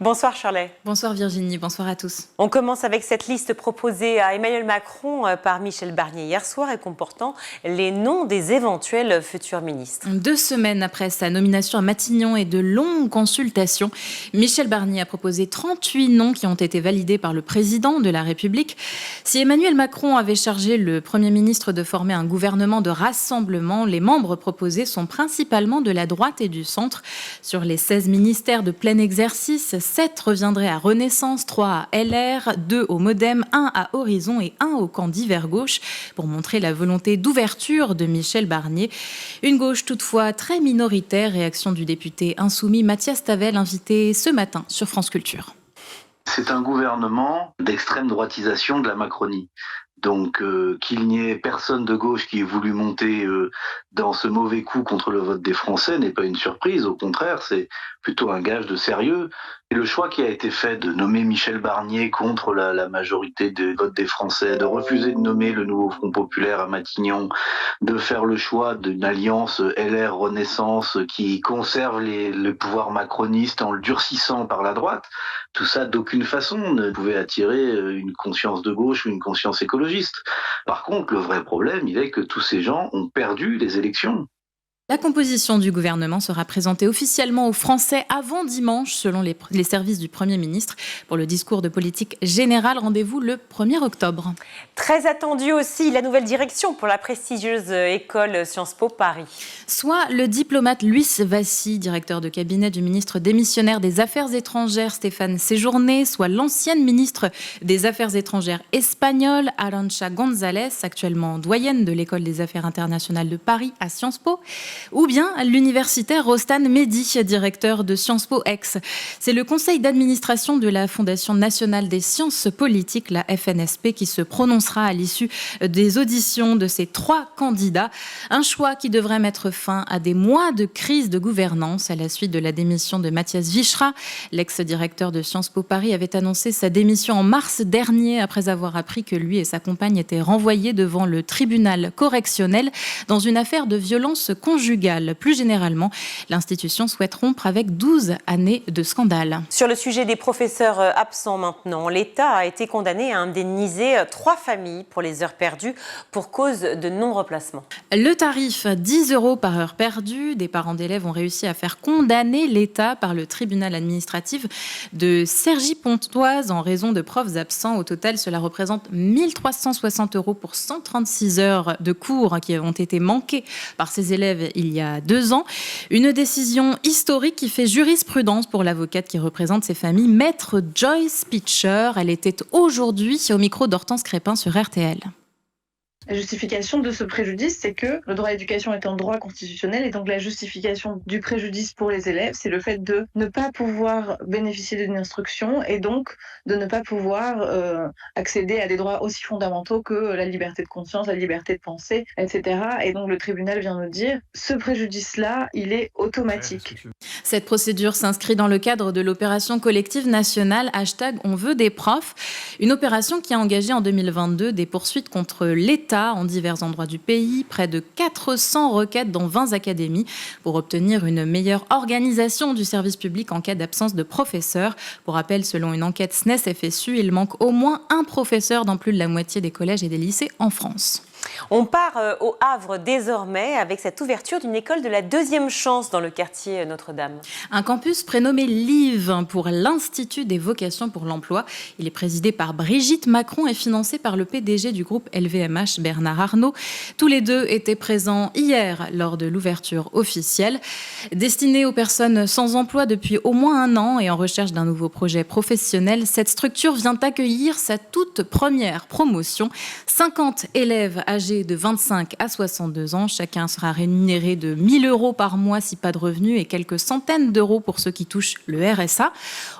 Bonsoir Shirley. Bonsoir Virginie, bonsoir à tous. On commence avec cette liste proposée à Emmanuel Macron par Michel Barnier hier soir et comportant les noms des éventuels futurs ministres. 2 semaines après sa nomination à Matignon et de longues consultations, Michel Barnier a proposé 38 noms qui ont été validés par le président de la République. Si Emmanuel Macron avait chargé le Premier ministre de former un gouvernement de rassemblement, les membres proposés sont principalement de la droite et du centre. Sur les 16 ministères de plein exercice, 7 reviendraient à Renaissance, 3 à LR, 2 au Modem, 1 à Horizon et 1 au camp d'hiver gauche, pour montrer la volonté d'ouverture de Michel Barnier. Une gauche toutefois très minoritaire, réaction du député insoumis Mathias Tavel, invité ce matin sur France Culture. C'est un gouvernement d'extrême droitisation de la Macronie. Donc qu'il n'y ait personne de gauche qui ait voulu monter dans ce mauvais coup contre le vote des Français n'est pas une surprise, au contraire, c'est plutôt un gage de sérieux. Et le choix qui a été fait de nommer Michel Barnier contre la majorité des votes des Français, de refuser de nommer le nouveau Front Populaire à Matignon, de faire le choix d'une alliance LR-Renaissance qui conserve le pouvoir macroniste en le durcissant par la droite, tout ça d'aucune façon ne pouvait attirer une conscience de gauche ou une conscience écologiste. Par contre, le vrai problème, il est que tous ces gens ont perdu les élections. La composition du gouvernement sera présentée officiellement aux Français avant dimanche, selon les services du Premier ministre. Pour le discours de politique générale, rendez-vous le 1er octobre. Très attendue aussi, la nouvelle direction pour la prestigieuse école Sciences Po Paris. Soit le diplomate Luis Vassi, directeur de cabinet du ministre démissionnaire des Affaires étrangères Stéphane Séjourné, soit l'ancienne ministre des Affaires étrangères espagnole Arantxa González, actuellement doyenne de l'école des Affaires internationales de Paris à Sciences Po. Ou bien l'universitaire Rostan Mehdi, directeur de Sciences Po Aix. C'est le conseil d'administration de la Fondation nationale des sciences politiques, la FNSP, qui se prononcera à l'issue des auditions de ces 3 candidats. Un choix qui devrait mettre fin à des mois de crise de gouvernance à la suite de la démission de Mathias Vichra. L'ex-directeur de Sciences Po Paris avait annoncé sa démission en mars dernier après avoir appris que lui et sa compagne étaient renvoyés devant le tribunal correctionnel dans une affaire de violence conjugale. Plus généralement, l'institution souhaite rompre avec 12 années de scandale. Sur le sujet des professeurs absents maintenant, l'État a été condamné à indemniser 3 familles pour les heures perdues pour cause de non-remplacement. Le tarif, 10 € par heure perdue. Des parents d'élèves ont réussi à faire condamner l'État par le tribunal administratif de Cergy-Pontoise en raison de profs absents. Au total, cela représente 1 360 € pour 136 heures de cours qui ont été manquées par ces élèves il y a 2 ans. Une décision historique qui fait jurisprudence pour l'avocate qui représente ces familles, Maître Joyce Pitcher. Elle était aujourd'hui au micro d'Hortense Crépin sur RTL. La justification de ce préjudice, c'est que le droit à l'éducation est un droit constitutionnel et donc la justification du préjudice pour les élèves, c'est le fait de ne pas pouvoir bénéficier d'une instruction et donc de ne pas pouvoir accéder à des droits aussi fondamentaux que la liberté de conscience, la liberté de penser, etc. Et donc le tribunal vient nous dire, ce préjudice-là, il est automatique. Cette procédure s'inscrit dans le cadre de l'opération collective nationale #On veut des profs, une opération qui a engagé en 2022 des poursuites contre l'État en divers endroits du pays, près de 400 requêtes dans 20 académies pour obtenir une meilleure organisation du service public en cas d'absence de professeurs. Pour rappel, selon une enquête SNES-FSU, il manque au moins un professeur dans plus de la moitié des collèges et des lycées en France. On part au Havre désormais avec cette ouverture d'une école de la 2e chance dans le quartier Notre-Dame. Un campus prénommé LIVE pour l'Institut des vocations pour l'emploi. Il est présidé par Brigitte Macron et financé par le PDG du groupe LVMH, Bernard Arnault. Tous les deux étaient présents hier lors de l'ouverture officielle. Destinée aux personnes sans emploi depuis au moins 1 an et en recherche d'un nouveau projet professionnel, cette structure vient accueillir sa toute première promotion. 50 élèves âgés de 25 à 62 ans. Chacun sera rémunéré de 1 000 € par mois si pas de revenus et quelques centaines d'euros pour ceux qui touchent le RSA.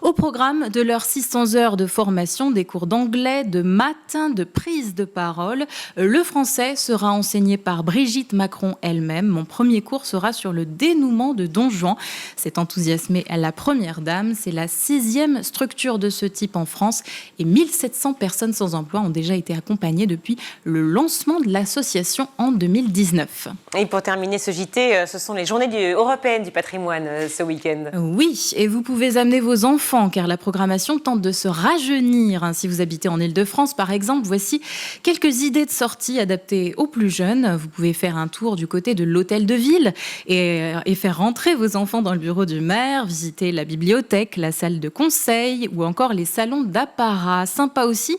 Au programme de leurs 600 heures de formation, des cours d'anglais, de maths, de prise de parole. Le français sera enseigné par Brigitte Macron elle-même. Mon premier cours sera sur le dénouement de Don Juan. C'est enthousiasmé à la première dame. C'est la 6e structure de ce type en France et 1700 personnes sans emploi ont déjà été accompagnées depuis le lancement de de l'association en 2019. Et pour terminer ce JT, ce sont les journées européennes du patrimoine ce week-end. Oui, et vous pouvez amener vos enfants car la programmation tente de se rajeunir. Si vous habitez en Île-de-France par exemple, voici quelques idées de sortie adaptées aux plus jeunes. Vous pouvez faire un tour du côté de l'hôtel de ville et faire rentrer vos enfants dans le bureau du maire, visiter la bibliothèque, la salle de conseil ou encore les salons d'apparat. Sympa aussi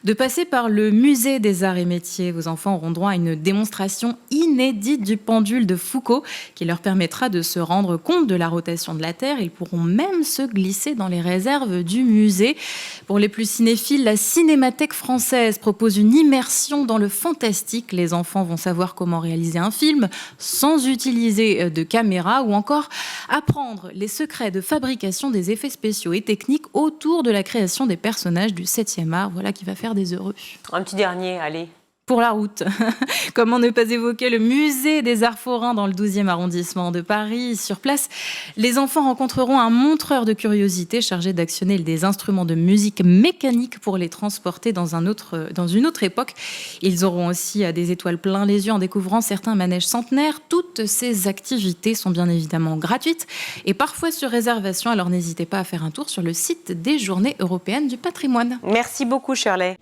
de passer par le musée des arts et métiers. Vos enfants auront droit à une démonstration inédite du pendule de Foucault qui leur permettra de se rendre compte de la rotation de la Terre. Ils pourront même se glisser dans les réserves du musée. Pour les plus cinéphiles, la Cinémathèque française propose une immersion dans le fantastique. Les enfants vont savoir comment réaliser un film sans utiliser de caméra ou encore apprendre les secrets de fabrication des effets spéciaux et techniques autour de la création des personnages du 7e art. Voilà qui va faire des heureux. Un petit dernier, allez. Pour la route, comment ne pas évoquer le musée des Arts Forains dans le 12e arrondissement de Paris. Sur place, les enfants rencontreront un montreur de curiosité chargé d'actionner des instruments de musique mécanique pour les transporter dans une autre époque. Ils auront aussi des étoiles plein les yeux en découvrant certains manèges centenaires. Toutes ces activités sont bien évidemment gratuites et parfois sur réservation. Alors n'hésitez pas à faire un tour sur le site des Journées européennes du patrimoine. Merci beaucoup Shirley.